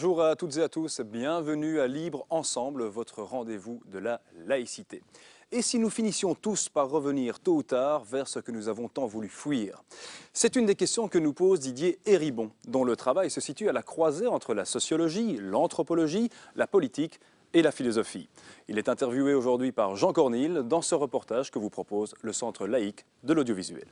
Bonjour à toutes et à tous, bienvenue à Libre Ensemble, votre rendez-vous de la laïcité. Et si nous finissions tous par revenir tôt ou tard vers ce que nous avons tant voulu fuir? C'est une des questions que nous pose Didier Héribon, dont le travail se situe à la croisée entre la sociologie, l'anthropologie, la politique et la philosophie. Il est interviewé aujourd'hui par Jean Cornille dans ce reportage que vous propose le Centre laïque de l'audiovisuel.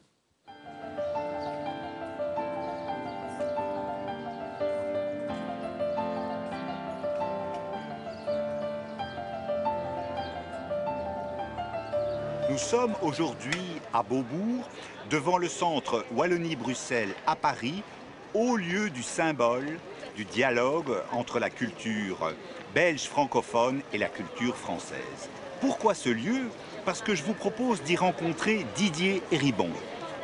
Nous sommes aujourd'hui à Beaubourg, devant le centre Wallonie-Bruxelles à Paris, au lieu du symbole du dialogue entre la culture belge francophone et la culture française. Pourquoi ce lieu? Parce que je vous propose d'y rencontrer Didier Héribon,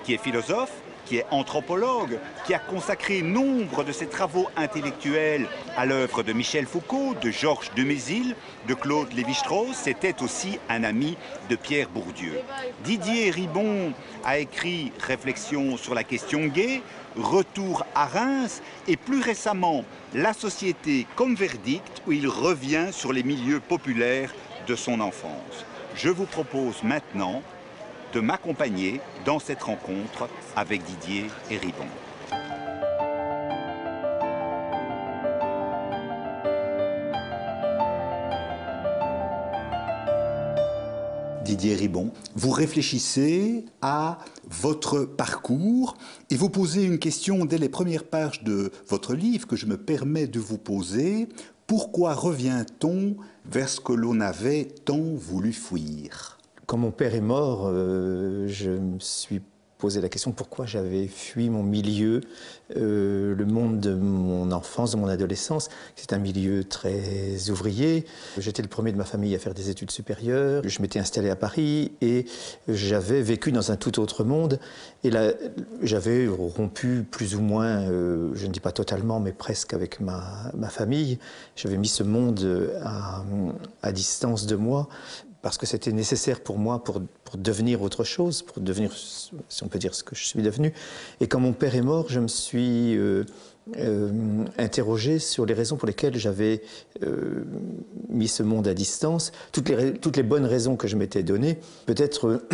qui est philosophe, qui est anthropologue, qui a consacré nombre de ses travaux intellectuels à l'œuvre de Michel Foucault, de Georges de Mézil, de Claude Lévi-Strauss. C'était aussi un ami de Pierre Bourdieu. Didier Héribon a écrit Réflexions sur la question gay, Retour à Reims et plus récemment La société comme verdict, où il revient sur les milieux populaires de son enfance. Je vous propose maintenant de m'accompagner dans cette rencontre avec Didier Héribon. Didier Héribon, vous réfléchissez à votre parcours et vous posez une question dès les premières pages de votre livre que je me permets de vous poser. Pourquoi revient-on vers ce que l'on avait tant voulu fuir ? Quand mon père est mort, je me suis posé la question pourquoi j'avais fui mon milieu, le monde de mon enfance, de mon adolescence. C'est un milieu très ouvrier. J'étais le premier de ma famille à faire des études supérieures. Je m'étais installé à Paris et j'avais vécu dans un tout autre monde. Et là, j'avais rompu plus ou moins, je ne dis pas totalement, mais presque avec ma famille. J'avais mis ce monde à distance de moi, parce que c'était nécessaire pour moi pour devenir autre chose, pour devenir, si on peut dire, ce que je suis devenu. Et quand mon père est mort, je me suis interrogé sur les raisons pour lesquelles j'avais mis ce monde à distance, toutes les bonnes raisons que je m'étais données, peut-être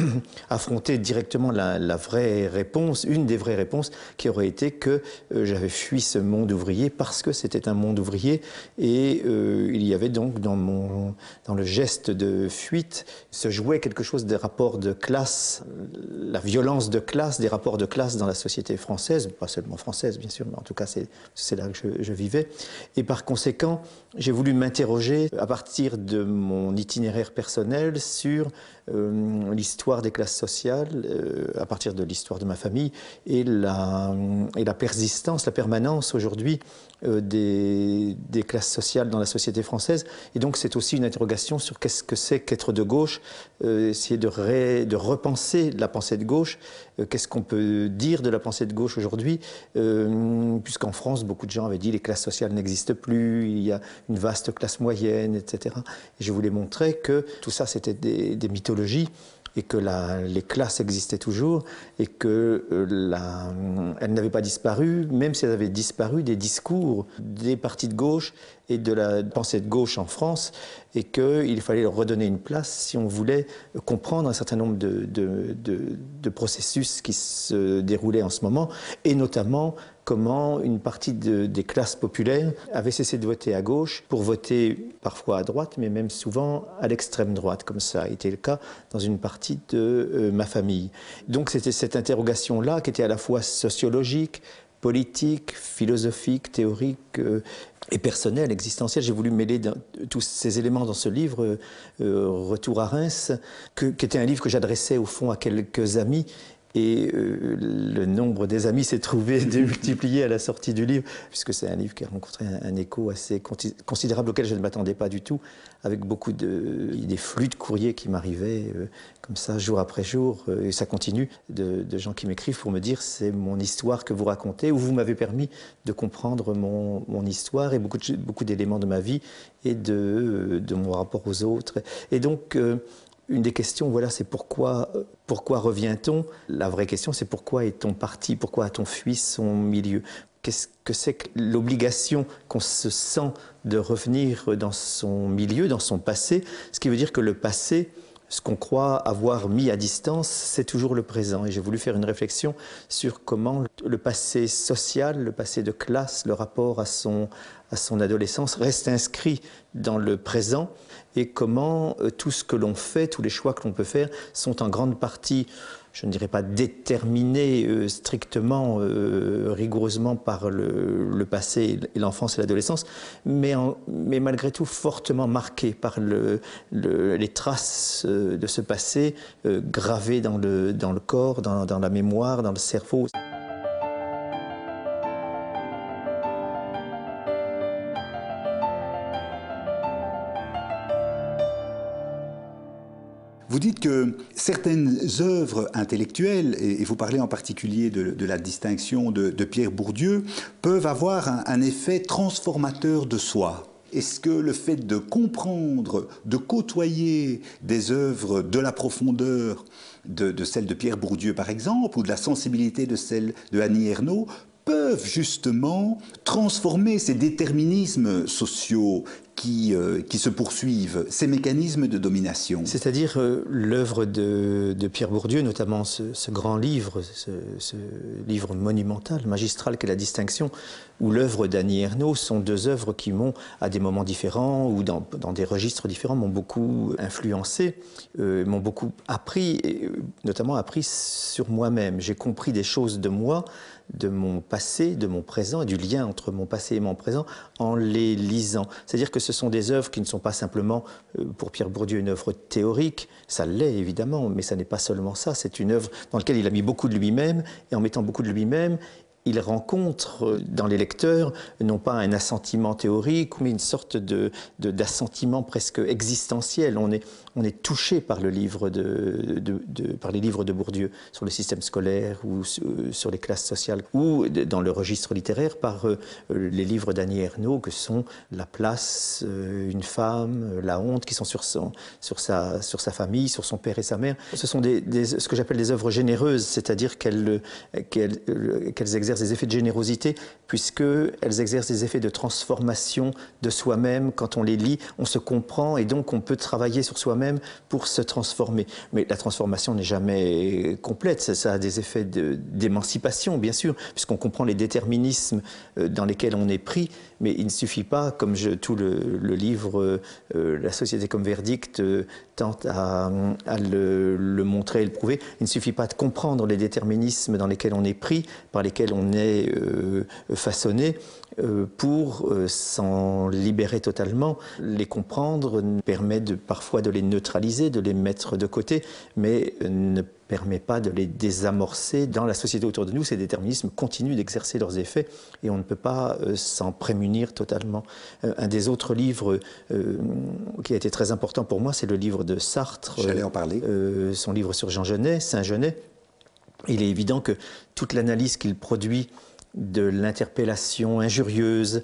affronter directement la vraie réponse, une des vraies réponses qui aurait été que j'avais fui ce monde ouvrier parce que c'était un monde ouvrier et il y avait donc dans le geste de fuite se jouait quelque chose des rapports de classe, la violence de classe, des rapports de classe dans la société française, pas seulement française bien sûr, mais en tout cas c'est là que je vivais. Et par conséquent, j'ai voulu m'interroger à partir de mon itinéraire personnel sur l'histoire des classes sociales, à partir de l'histoire de ma famille et la persistance, la permanence aujourd'hui des classes sociales dans la société française. Et donc c'est aussi une interrogation sur qu'est-ce que c'est qu'être de gauche, essayer de repenser la pensée de gauche, qu'est-ce qu'on peut dire de la pensée de gauche aujourd'hui, puisqu'en France, beaucoup de gens avaient dit les classes sociales n'existent plus, il y a une vaste classe moyenne, etc. Et je voulais montrer que tout ça, c'était des mythologies, et que les classes existaient toujours, et qu'elles n'avaient pas disparu, même si elles avaient disparu des discours des partis de gauche et de la pensée de gauche en France, et qu'il fallait leur redonner une place si on voulait comprendre un certain nombre de processus qui se déroulaient en ce moment, et notamment comment une partie des classes populaires avait cessé de voter à gauche pour voter parfois à droite, mais même souvent à l'extrême droite, comme ça a été le cas dans une partie de ma famille. Donc c'était cette interrogation-là qui était à la fois sociologique, politique, philosophique, théorique et personnelle, existentielle. J'ai voulu mêler tous ces éléments dans ce livre, Retour à Reims, qui était un livre que j'adressais au fond à quelques amis. Et le nombre des amis s'est trouvé démultiplié à la sortie du livre, puisque c'est un livre qui a rencontré un écho assez considérable auquel je ne m'attendais pas du tout, avec beaucoup des flux de courriers qui m'arrivaient comme ça jour après jour, et ça continue, de gens qui m'écrivent pour me dire c'est mon histoire que vous racontez, ou vous m'avez permis de comprendre mon histoire et beaucoup d'éléments de ma vie et de mon rapport aux autres. Et donc une des questions, voilà, c'est pourquoi revient-on? La vraie question, c'est pourquoi est-on parti? Pourquoi a-t-on fui son milieu? qu'est-ce que c'est que l'obligation qu'on se sent de revenir dans son milieu, dans son passé, ce qui veut dire que le passé, ce qu'on croit avoir mis à distance, c'est toujours le présent. Et j'ai voulu faire une réflexion sur comment le passé social, le passé de classe, le rapport à son adolescence reste inscrit dans le présent et comment tout ce que l'on fait, tous les choix que l'on peut faire sont en grande partie, je ne dirais pas déterminés strictement, rigoureusement par le passé et l'enfance et l'adolescence, mais malgré tout fortement marqués par les traces de ce passé gravées dans le corps, dans la mémoire, dans le cerveau. Vous dites que certaines œuvres intellectuelles, et vous parlez en particulier de la distinction de Pierre Bourdieu, peuvent avoir un effet transformateur de soi. Est-ce que le fait de comprendre, de côtoyer des œuvres de la profondeur de celle de Pierre Bourdieu par exemple, ou de la sensibilité de celle de Annie Ernaux, peuvent justement transformer ces déterminismes sociaux qui se poursuivent, ces mécanismes de domination? C'est-à-dire l'œuvre de Pierre Bourdieu, notamment ce grand livre, ce livre monumental, magistral qu'est La Distinction, ou l'œuvre d'Annie Ernaux, sont deux œuvres qui m'ont, à des moments différents ou dans des registres différents, m'ont beaucoup influencé, m'ont beaucoup appris, et notamment appris sur moi-même. J'ai compris des choses de moi, de mon passé, de mon présent, et du lien entre mon passé et mon présent en les lisant. C'est-à-dire que ce sont des œuvres qui ne sont pas simplement, pour Pierre Bourdieu, une œuvre théorique, ça l'est évidemment, mais ça n'est pas seulement ça, c'est une œuvre dans laquelle il a mis beaucoup de lui-même, et en mettant beaucoup de lui-même, il rencontre dans les lecteurs non pas un assentiment théorique, mais une sorte d'assentiment presque existentiel. On est touché par le livre par les livres de Bourdieu sur le système scolaire ou sur les classes sociales, ou dans le registre littéraire par les livres d'Annie Ernaux que sont La place, Une femme, La honte, qui sont sur sa famille, sur son père et sa mère. Ce sont ce que j'appelle des œuvres généreuses, c'est-à-dire qu'elles exercent des effets de générosité, puisqu'elles exercent des effets de transformation de soi-même. Quand on les lit, on se comprend et donc on peut travailler sur soi-même pour se transformer. Mais la transformation n'est jamais complète, ça a des effets d'émancipation, bien sûr, puisqu'on comprend les déterminismes dans lesquels on est pris, mais il ne suffit pas, comme tout le livre La société comme verdict tente à le montrer et le prouver, il ne suffit pas de comprendre les déterminismes dans lesquels on est pris, par lesquels on est façonné, pour s'en libérer totalement. Les comprendre permet parfois de les neutraliser, de les mettre de côté, mais ne permet pas de les désamorcer. Dans la société autour de nous, ces déterminismes continuent d'exercer leurs effets et on ne peut pas s'en prémunir totalement. Un des autres livres qui a été très important pour moi, c'est le livre de Sartre. J'allais en parler. Son livre sur Jean Genet, Saint-Genet. Il est évident que toute l'analyse qu'il produit de l'interpellation injurieuse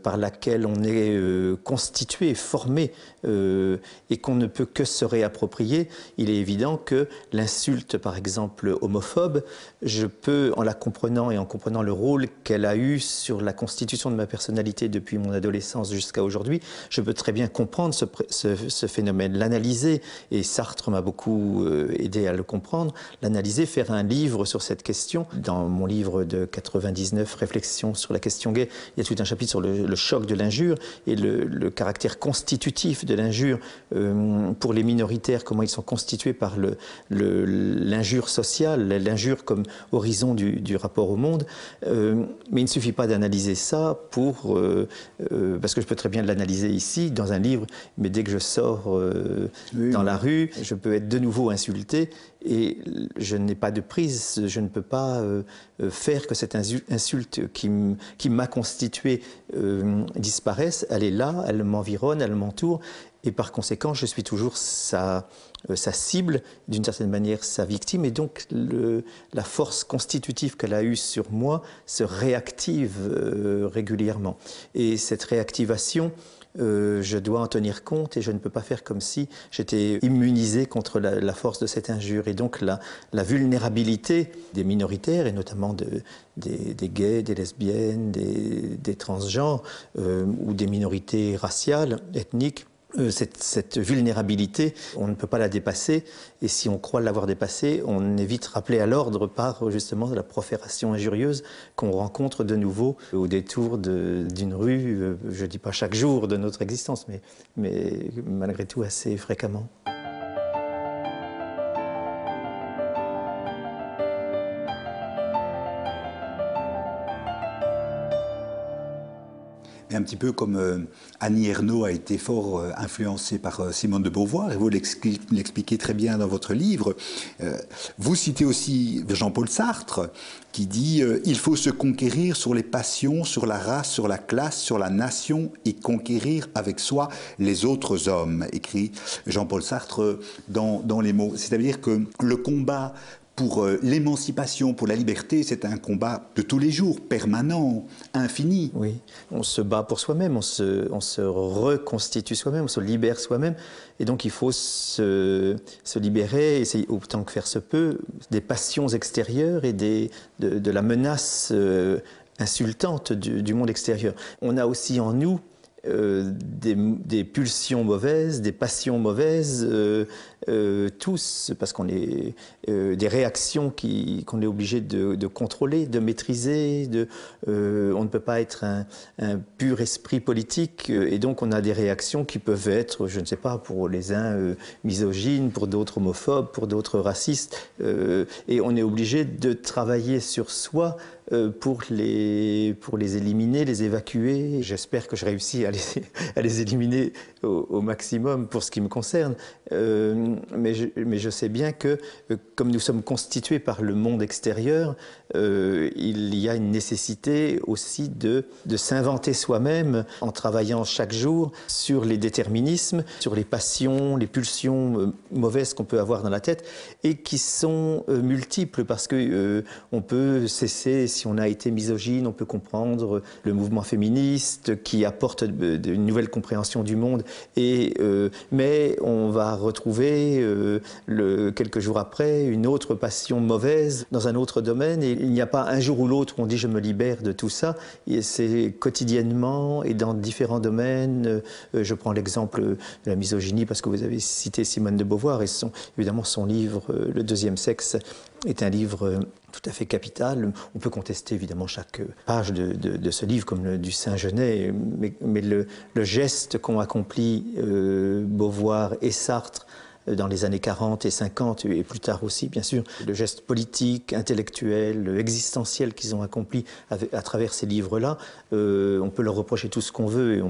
par laquelle on est constitué, formé et qu'on ne peut que se réapproprier, il est évident que l'insulte, par exemple, homophobe, je peux, en la comprenant et en comprenant le rôle qu'elle a eu sur la constitution de ma personnalité depuis mon adolescence jusqu'à aujourd'hui, je peux très bien comprendre ce phénomène, l'analyser, et Sartre m'a beaucoup aidé à le comprendre, l'analyser, faire un livre sur cette question. Dans mon livre de 99, Réflexions sur la question gay, il y a tout un chapitre sur le choc de l'injure et le caractère constitutif de l'injure pour les minoritaires, comment ils sont constitués par l'injure sociale, l'injure comme horizon du rapport au monde. Mais il ne suffit pas d'analyser ça parce que je peux très bien l'analyser ici, dans un livre, mais dès que je sors dans la rue, je peux être de nouveau insulté et je n'ai pas de prise, je ne peux pas faire que cette insulte qui m'a constitué disparaisse. Elle est là, elle m'environne, elle m'entoure, et par conséquent, je suis toujours sa cible, d'une certaine manière sa victime, et donc la force constitutive qu'elle a eue sur moi se réactive régulièrement. Et cette réactivation je dois en tenir compte et je ne peux pas faire comme si j'étais immunisé contre la force de cette injure. Et donc la vulnérabilité des minoritaires, et notamment des gays, des lesbiennes, des transgenres ou des minorités raciales, ethniques, cette vulnérabilité, on ne peut pas la dépasser, et si on croit l'avoir dépassée, on est vite rappelé à l'ordre par justement la profération injurieuse qu'on rencontre de nouveau au détour d'une rue, je ne dis pas chaque jour de notre existence, mais malgré tout assez fréquemment. Et un petit peu comme Annie Ernaux a été fort influencée par Simone de Beauvoir, et vous l'expliquez très bien dans votre livre. Vous citez aussi Jean-Paul Sartre, qui dit « Il faut se conquérir sur les passions, sur la race, sur la classe, sur la nation, et conquérir avec soi les autres hommes », écrit Jean-Paul Sartre dans les mots. C'est-à-dire que le combat pour l'émancipation, pour la liberté, c'est un combat de tous les jours, permanent, infini. Oui, on se bat pour soi-même, on se reconstitue soi-même, on se libère soi-même. Et donc il faut se libérer, essayer, autant que faire se peut, des passions extérieures et de la menace insultante du monde extérieur. On a aussi en nous des pulsions mauvaises, des passions mauvaises, tous, parce qu'on est des réactions qu'on est obligé de contrôler, de maîtriser. On ne peut pas être un pur esprit politique, et donc on a des réactions qui peuvent être, je ne sais pas, pour les uns misogynes, pour d'autres homophobes, pour d'autres racistes, et on est obligé de travailler sur soi pour les éliminer, les évacuer. J'espère que je réussis à les éliminer au maximum pour ce qui me concerne. Mais je sais bien que, comme nous sommes constitués par le monde extérieur, il y a une nécessité aussi de s'inventer soi-même en travaillant chaque jour sur les déterminismes, sur les passions, les pulsions mauvaises qu'on peut avoir dans la tête et qui sont multiples parce que on peut cesser, si on a été misogyne, on peut comprendre le mouvement féministe qui apporte une nouvelle compréhension du monde, mais on va retrouver quelques jours après une autre passion mauvaise dans un autre domaine, et il n'y a pas un jour ou l'autre où on dit je me libère de tout ça, c'est quotidiennement et dans différents domaines. Je prends l'exemple de la misogynie parce que vous avez cité Simone de Beauvoir, et évidemment son livre Le deuxième sexe est un livre tout à fait capital. On peut contester évidemment chaque page de ce livre comme du Saint-Genet, mais le geste qu'ont accompli Beauvoir et Sartre dans les années 40 et 50, et plus tard aussi, bien sûr, le geste politique, intellectuel, existentiel qu'ils ont accompli à travers ces livres-là, on peut leur reprocher tout ce qu'on veut, et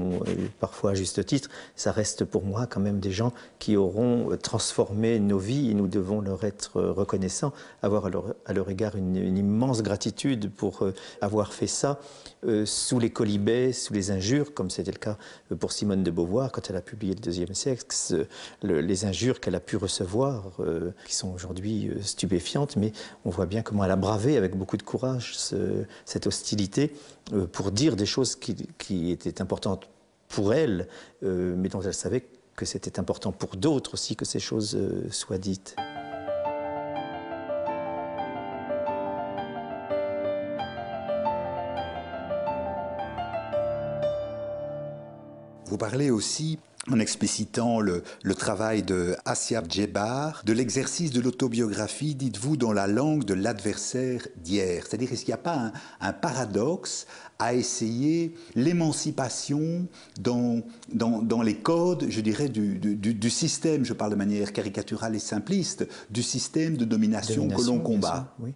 parfois à juste titre, ça reste pour moi quand même des gens qui auront transformé nos vies, et nous devons leur être reconnaissants, avoir à leur égard une immense gratitude pour avoir fait ça sous les quolibets, sous les injures, comme c'était le cas pour Simone de Beauvoir quand elle a publié Le deuxième sexe, les injures qu'elle a pu recevoir, qui sont aujourd'hui stupéfiantes, mais on voit bien comment elle a bravé avec beaucoup de courage cette hostilité pour dire des choses qui étaient importantes pour elle, mais dont elle savait que c'était important pour d'autres aussi que ces choses soient dites. Vous parlez aussi, en explicitant le travail de Assia Djebar, de l'exercice de l'autobiographie, dites-vous, dans la langue de l'adversaire d'hier. C'est-à-dire, est-ce qu'il n'y a pas un paradoxe à essayer l'émancipation dans les codes, je dirais, du système, je parle de manière caricaturale et simpliste, du système de domination que l'on combat. Oui.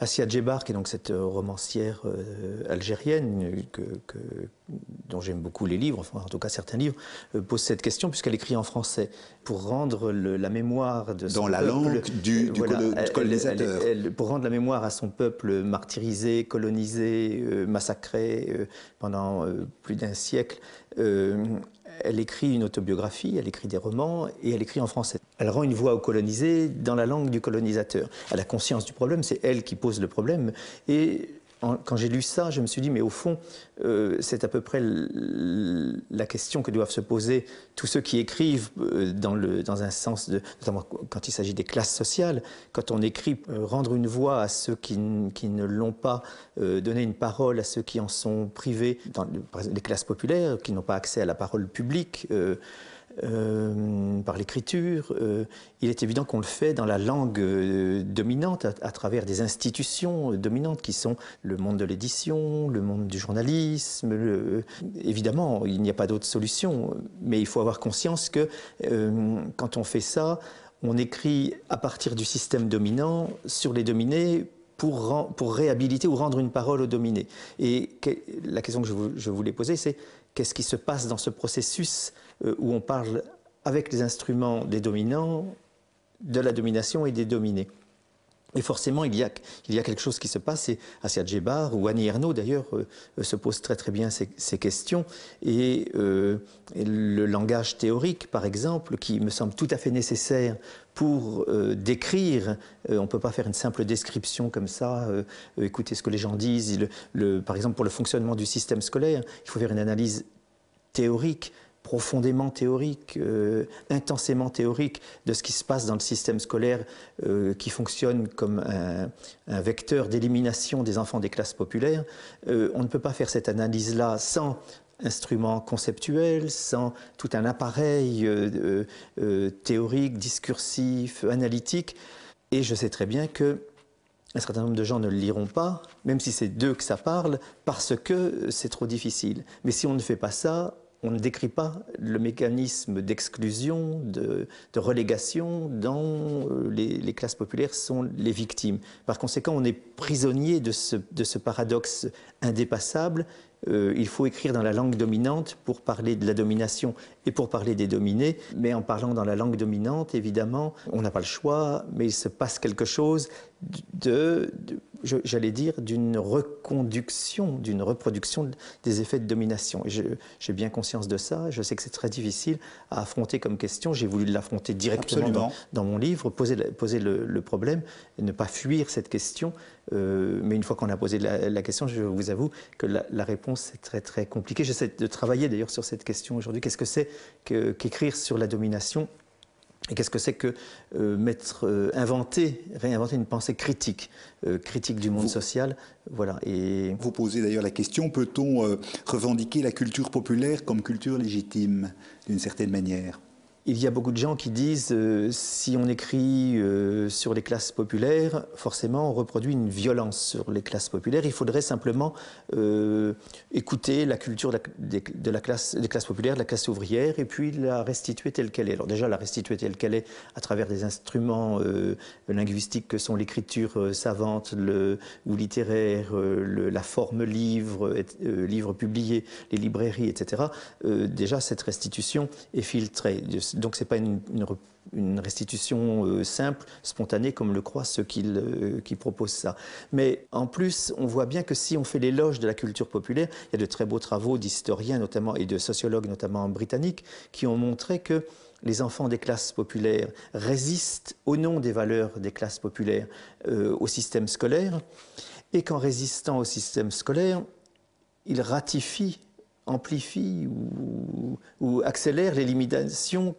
Assia Djebar, qui est donc cette romancière algérienne dont j'aime beaucoup les livres, enfin en tout cas certains livres, pose cette question puisqu'elle écrit en français pour rendre la mémoire de son dans la peuple, langue du colonisateur. Pour rendre la mémoire à son peuple martyrisé, colonisé, massacré pendant plus d'un siècle. Elle écrit une autobiographie, elle écrit des romans et elle écrit en français. Elle rend une voix aux colonisés dans la langue du colonisateur. Elle a conscience du problème, c'est elle qui pose le problème, et quand j'ai lu ça, je me suis dit, mais au fond, c'est à peu près la question que doivent se poser tous ceux qui écrivent dans un sens, notamment quand il s'agit des classes sociales, quand on écrit rendre une voix à ceux qui ne l'ont pas, donner une parole à ceux qui en sont privés, dans les classes populaires, qui n'ont pas accès à la parole publique, par l'écriture. Il est évident qu'on le fait dans la langue dominante, à travers des institutions dominantes qui sont le monde de l'édition, le monde du journalisme. Évidemment, il n'y a pas d'autre solution, mais il faut avoir conscience que quand on fait ça, on écrit à partir du système dominant sur les dominés pour réhabiliter ou rendre une parole aux dominés. Et la question que je voulais poser, c'est qu'est-ce qui se passe dans ce processus où on parle avec les instruments des dominants, de la domination et des dominés. Et forcément, il y a quelque chose qui se passe, et Assia Djebar ou Annie Ernaux d'ailleurs se posent très bien ces questions, et le langage théorique par exemple, qui me semble tout à fait nécessaire pour décrire, on ne peut pas faire une simple description comme ça, écouter ce que les gens disent, par exemple pour le fonctionnement du système scolaire, il faut faire une analyse théorique, profondément théorique, intensément théorique de ce qui se passe dans le système scolaire qui fonctionne comme un vecteur d'élimination des enfants des classes populaires. On ne peut pas faire cette analyse-là sans instruments conceptuels, sans tout un appareil théorique, discursif, analytique. Et je sais très bien que un certain nombre de gens ne le liront pas, même si c'est d'eux que ça parle, parce que c'est trop difficile. Mais si on ne fait pas ça, on ne décrit pas le mécanisme d'exclusion, de relégation dont les classes populaires sont les victimes. Par conséquent, on est prisonnier de ce paradoxe indépassable. Il faut écrire dans la langue dominante pour parler de la domination et pour parler des dominés, mais en parlant dans la langue dominante, évidemment, on n'a pas le choix, mais il se passe quelque chose j'allais dire, d'une reconduction, d'une reproduction des effets de domination. Et j'ai bien conscience de ça, je sais que c'est très difficile à affronter comme question, j'ai voulu l'affronter directement dans mon livre, poser le problème, et ne pas fuir cette question, mais une fois qu'on a posé la question, je vous avoue que la réponse est très très compliquée. J'essaie de travailler d'ailleurs sur cette question aujourd'hui, qu'est-ce que c'est qu'écrire sur la domination ? Et qu'est-ce que c'est que réinventer une pensée critique, critique du monde social, voilà. Et vous posez d'ailleurs la question, peut-on revendiquer la culture populaire comme culture légitime, d'une certaine manière ? Il y a beaucoup de gens qui disent si on écrit sur les classes populaires, forcément on reproduit une violence sur les classes populaires. Il faudrait simplement écouter la culture des classes populaires, de la classe ouvrière, et puis la restituer telle qu'elle est. Alors déjà la restituer telle qu'elle est à travers des instruments linguistiques que sont l'écriture savante ou littéraire, la forme livre, livre publié, les librairies, etc. Déjà cette restitution est filtrée. Donc ce n'est pas une restitution simple, spontanée, comme le croient ceux qui proposent ça. Mais en plus, on voit bien que si on fait l'éloge de la culture populaire, il y a de très beaux travaux d'historiens notamment et de sociologues, notamment britanniques, qui ont montré que les enfants des classes populaires résistent au nom des valeurs des classes populaires au système scolaire, et qu'en résistant au système scolaire, ils ratifient, amplifie ou accélère l'élimination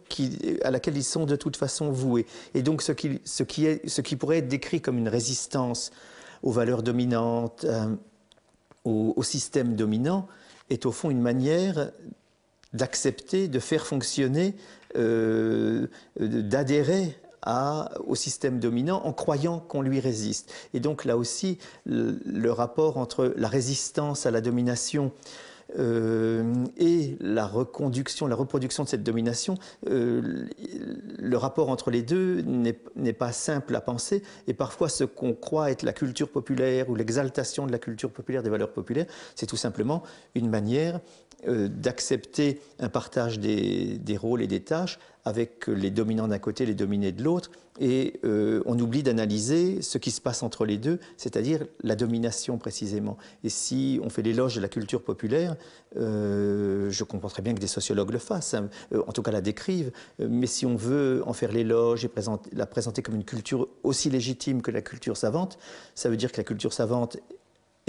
à laquelle ils sont de toute façon voués. Et donc ce qui pourrait être décrit comme une résistance aux valeurs dominantes, au système dominant, est au fond une manière d'accepter, de faire fonctionner, d'adhérer au système dominant en croyant qu'on lui résiste. Et donc là aussi, le rapport entre la résistance à la domination et la reproduction de cette domination, le rapport entre les deux n'est pas simple à penser, et parfois ce qu'on croit être la culture populaire ou l'exaltation de la culture populaire, des valeurs populaires, c'est tout simplement une manière d'accepter un partage des rôles et des tâches avec les dominants d'un côté, les dominés de l'autre, et on oublie d'analyser ce qui se passe entre les deux, c'est-à-dire la domination précisément. Et si on fait l'éloge de la culture populaire, je comprends très bien que des sociologues le fassent, hein, en tout cas la décrivent, mais si on veut en faire l'éloge et la présenter comme une culture aussi légitime que la culture savante, ça veut dire que la culture savante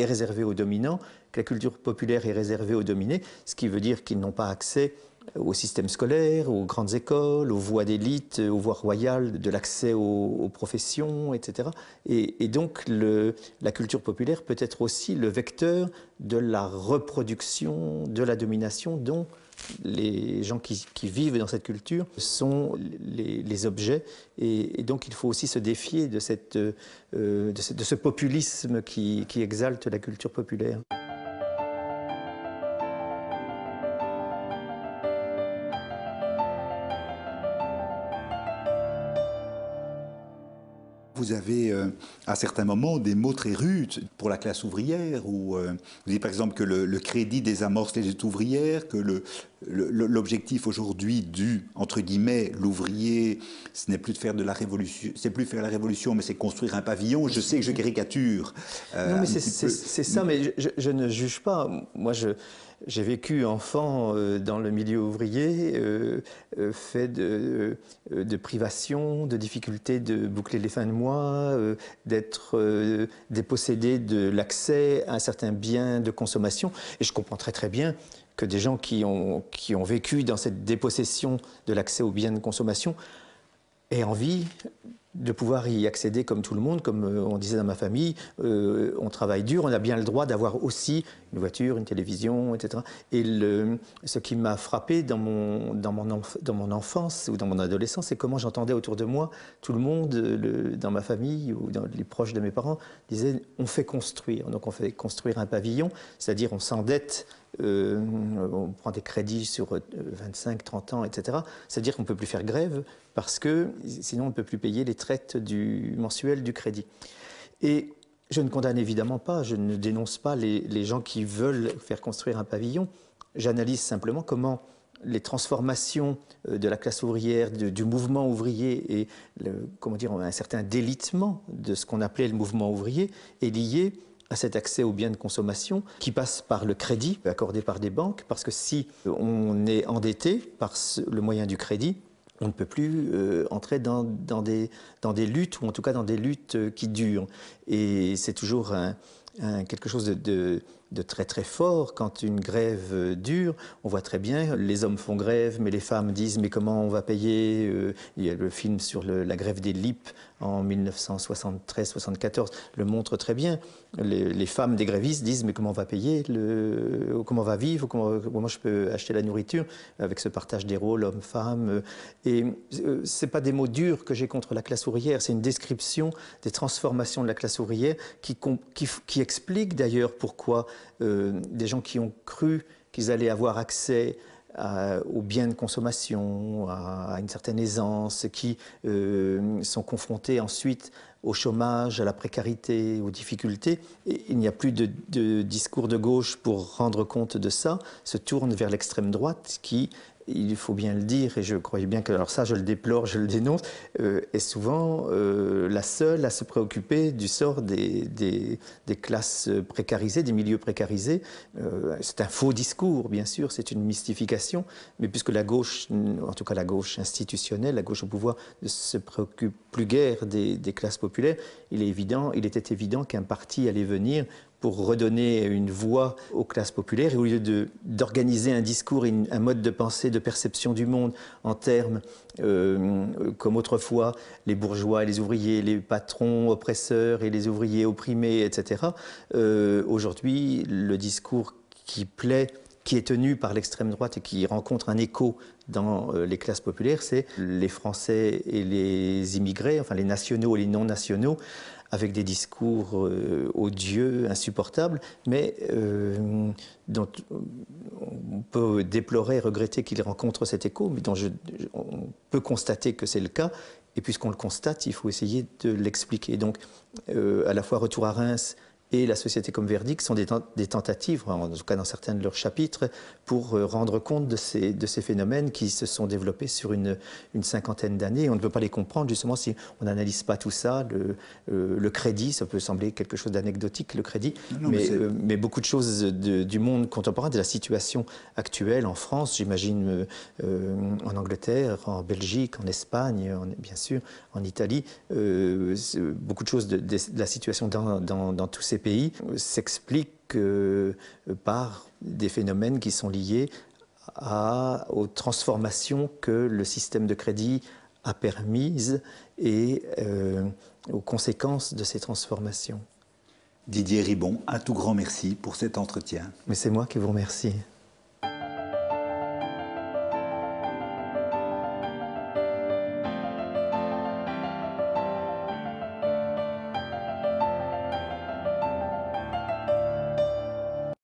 est réservée aux dominants, que la culture populaire est réservée aux dominés, ce qui veut dire qu'ils n'ont pas accès au système scolaire, aux grandes écoles, aux voies d'élite, aux voies royales, de l'accès aux professions, etc. Et donc la culture populaire peut être aussi le vecteur de la reproduction, de la domination dont les gens qui vivent dans cette culture sont les objets. Et donc il faut aussi se défier de ce populisme qui exalte la culture populaire. Vous avez à certains moments des mots très rudes pour la classe ouvrière, où vous dites par exemple que le crédit désamorce les luttes ouvrières, que l'objectif aujourd'hui du, entre guillemets, l'ouvrier, ce n'est plus de faire de la révolution, c'est plus faire la révolution, mais c'est construire un pavillon. Je sais que je caricature. Non, mais c'est ça, mais je ne juge pas. Moi, j'ai vécu enfant dans le milieu ouvrier, fait de privations, de difficultés de boucler les fins de mois, d'être dépossédé de l'accès à un certain bien de consommation. Et je comprends très bien que des gens qui ont vécu dans cette dépossession de l'accès aux biens de consommation aient envie de pouvoir y accéder comme tout le monde, comme on disait dans ma famille, on travaille dur, on a bien le droit d'avoir aussi une voiture, une télévision, etc. Et ce qui m'a frappé dans mon enfance ou dans mon adolescence, c'est comment j'entendais autour de moi, tout le monde, dans ma famille ou dans les proches de mes parents, disaient on fait construire. Donc on fait construire un pavillon, c'est-à-dire on s'endette, on prend des crédits sur 25, 30 ans, etc. C'est-à-dire qu'on ne peut plus faire grève parce que sinon on ne peut plus payer les traites mensuelles du crédit. Et je ne condamne évidemment pas, je ne dénonce pas les gens qui veulent faire construire un pavillon. J'analyse simplement comment les transformations de la classe ouvrière, du mouvement ouvrier et comment dire, un certain délitement de ce qu'on appelait le mouvement ouvrier est lié à cet accès aux biens de consommation qui passe par le crédit accordé par des banques, parce que si on est endetté par le moyen du crédit, on ne peut plus entrer dans des luttes, ou en tout cas dans des luttes qui durent. Et c'est toujours quelque chose de très très fort quand une grève dure. On voit très bien, les hommes font grève, mais les femmes disent mais comment on va payer Il y a le film sur la grève des LIP en 1973-74 le montre très bien. Les femmes des grévistes disent mais comment on va payer, comment on va vivre, comment je peux acheter la nourriture avec ce partage des rôles hommes-femmes. Et c'est pas des mots durs que j'ai contre la classe ouvrière, c'est une description des transformations de la classe ouvrière qui explique d'ailleurs pourquoi des gens qui ont cru qu'ils allaient avoir accès aux biens de consommation, à une certaine aisance, qui sont confrontés ensuite au chômage, à la précarité, aux difficultés. Et il n'y a plus de discours de gauche pour rendre compte de ça, se tourne vers l'extrême droite qui, il faut bien le dire, et je croyais bien que, alors ça je le déplore, je le dénonce, est souvent la seule à se préoccuper du sort des classes précarisées, des milieux précarisés. C'est un faux discours, bien sûr, c'est une mystification, mais puisque la gauche, en tout cas la gauche institutionnelle, la gauche au pouvoir, ne se préoccupe plus guère des classes populaires, il était évident qu'un parti allait venir pour redonner une voix aux classes populaires, et au lieu d'organiser un discours et un mode de pensée, de perception du monde en termes, comme autrefois, les bourgeois et les ouvriers, les patrons oppresseurs et les ouvriers opprimés, etc. Aujourd'hui, le discours qui plaît, qui est tenu par l'extrême droite et qui rencontre un écho dans les classes populaires, c'est les Français et les immigrés, enfin les nationaux et les non-nationaux, avec des discours odieux, insupportables, mais dont on peut déplorer, regretter qu'ils rencontrent cet écho, mais dont on peut constater que c'est le cas. Et puisqu'on le constate, il faut essayer de l'expliquer. Donc, à la fois Retour à Reims et La Société comme verdict sont des tentatives, en tout cas dans certains de leurs chapitres, pour rendre compte de ces phénomènes qui se sont développés sur une cinquantaine d'années. On ne peut pas les comprendre justement si on n'analyse pas tout ça. Le crédit, ça peut sembler quelque chose d'anecdotique, le crédit, mais beaucoup de choses du monde contemporain, de la situation actuelle en France, j'imagine en Angleterre, en Belgique, en Espagne, bien sûr, en Italie, beaucoup de choses de la situation dans tous ces pays s'explique par des phénomènes qui sont liés aux transformations que le système de crédit a permises et aux conséquences de ces transformations. Didier Ribon, un tout grand merci pour cet entretien. Mais c'est moi qui vous remercie.